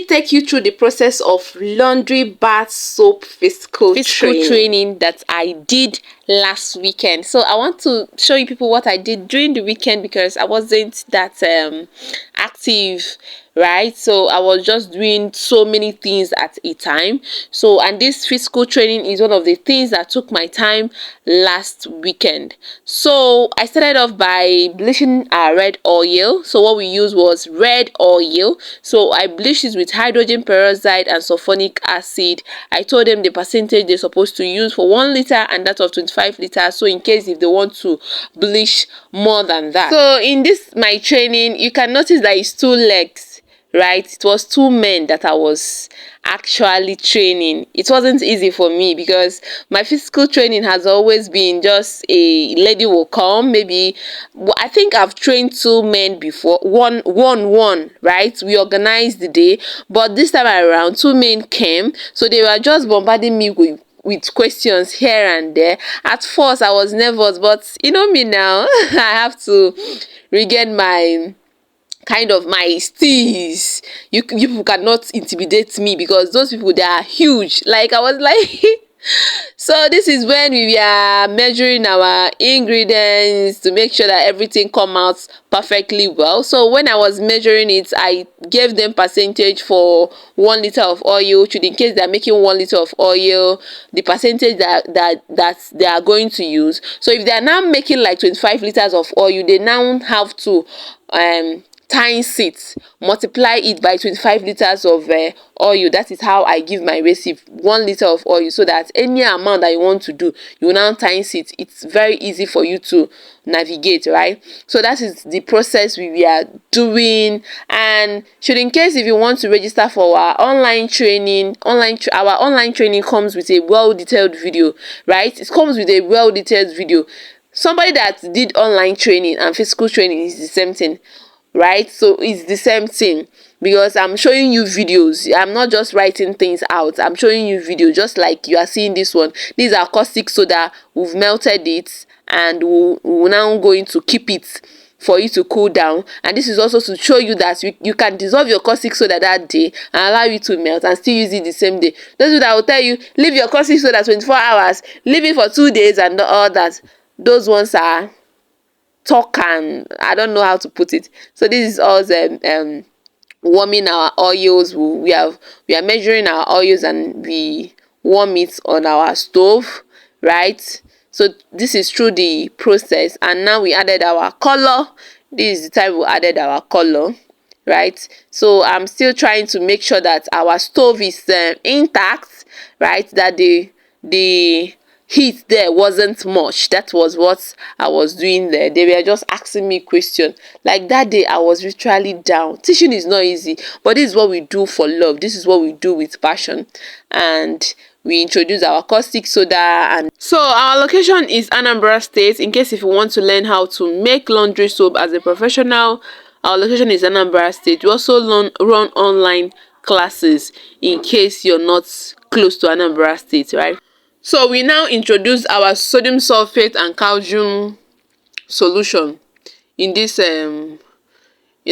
take you through the process of laundry, bath, soap, physical training that I did last weekend. So I want to show you people what I did during the weekend because I wasn't that active, right? So I was just doing so many things at a time. So, and this physical training is one of the things that took my time last weekend. So I started off by bleaching our red oil. So what we used was red oil. So I bleached it with hydrogen peroxide and sulfonic acid. I told them the percentage they're supposed to use for 1 liter and that of 25 liters. So in case if they want to bleach more than that. So in this my training, you can notice that it's 2 legs, right? It was 2 men that I was actually training. It wasn't easy for me because my physical training has always been just a lady will come, maybe I think I've trained 2 men before, one, right? We organized the day, but this time around 2 men came, so they were just bombarding me with questions here and there. At first I was nervous, but you know me now. I have to regain my kind of my steez. You people cannot intimidate me because those people, they are huge. Like I was like so this is when we are measuring our ingredients to make sure that everything come out perfectly well. So when I was measuring it, I gave them percentage for 1 liter of oil, should in case they're making 1 liter of oil, the percentage that they are going to use. So if they are now making like 25 liters of oil, they now have to times it, multiply it by 25 liters of oil. That is how I give my recipe, 1 liter of oil, so that any amount that you want to do, you now times it. It's very easy for you to navigate, right? So that is the process we are doing. And should in case if you want to register for our online training, our online training comes with a well detailed video, right? It comes with a well detailed video. Somebody that did online training and physical training is the same thing, right? So it's the same thing because I'm showing you videos. I'm not just writing things out. I'm showing you video, just like you are seeing this one. These are caustic soda. We've melted it and we're now going to keep it for you to cool down. And this is also to show you that you can dissolve your caustic soda that day and allow you to melt and still use it the same day. Those people that will tell you leave your caustic soda 24 hours, leave it for 2 days and all that, those ones are talk, and I don't know how to put it. So this is all warming our oils. We are measuring our oils and we warm it on our stove, right? So this is through the process. And now we added our color. This is the time we added our color, right? So I'm still trying to make sure that our stove is intact, right? That the heat there wasn't much. That was what I was doing there. They were just asking me questions. Like that day I was literally down. Teaching is not easy, but this is what we do for love. This is what we do with passion. And we introduce our caustic soda. And so our location is Anambra State. In case if you want to learn how to make laundry soap as a professional, our location is Anambra State. We also run online classes in case you're not close to Anambra State, right? So we now introduce our sodium sulfate and calcium solution in this in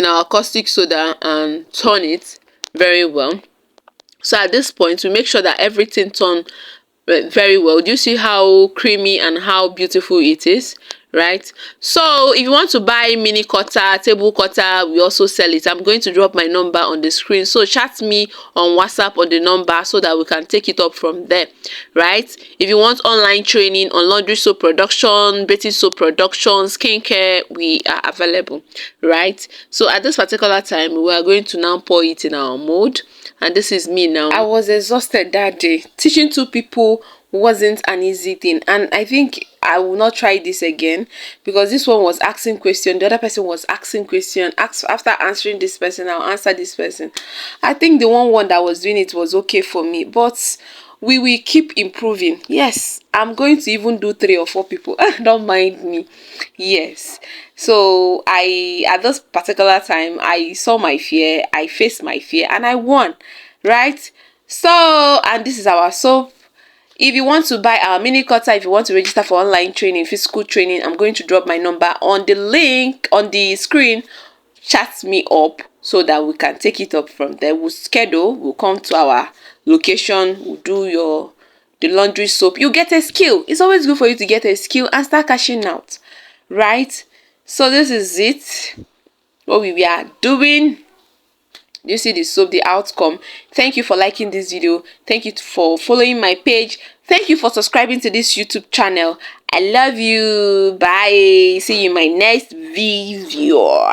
our caustic soda and turn it very well. So at this point we make sure that everything turn very well. Do you see how creamy and how beautiful it is, right? So if you want to buy mini cutter, table cutter, we also sell it. I'm going to drop my number on the screen, so chat me on WhatsApp on the number so that we can take it up from there, right? If you want online training on laundry soap production, bathing soap production, skincare, we are available, right? So at this particular time we are going to now pour it in our mold. And this is me now. I was exhausted that day. Teaching 2 people wasn't an easy thing, and I think I will not try this again because this one was asking question, the other person was asking question. After answering this person, I'll answer this person. I think the one that was doing it was okay for me, but we will keep improving. Yes, I'm going to even do 3 or 4 people. Don't mind me. Yes. So at this particular time, I saw my fear, I faced my fear, and I won, right? So, and this is our soap. If you want to buy our mini cutter, if you want to register for online training, physical training, I'm going to drop my number on the link on the screen. Chat me up so that we can take it up from there. We'll schedule, we'll come to our location, we'll do the laundry soap. You get a skill. It's always good for you to get a skill and start cashing out, right? So this is it, what we are doing. You see the soap, the outcome. Thank you for liking this video. Thank you for following my page. Thank you for subscribing to this YouTube channel. I love you. Bye. See you in my next video.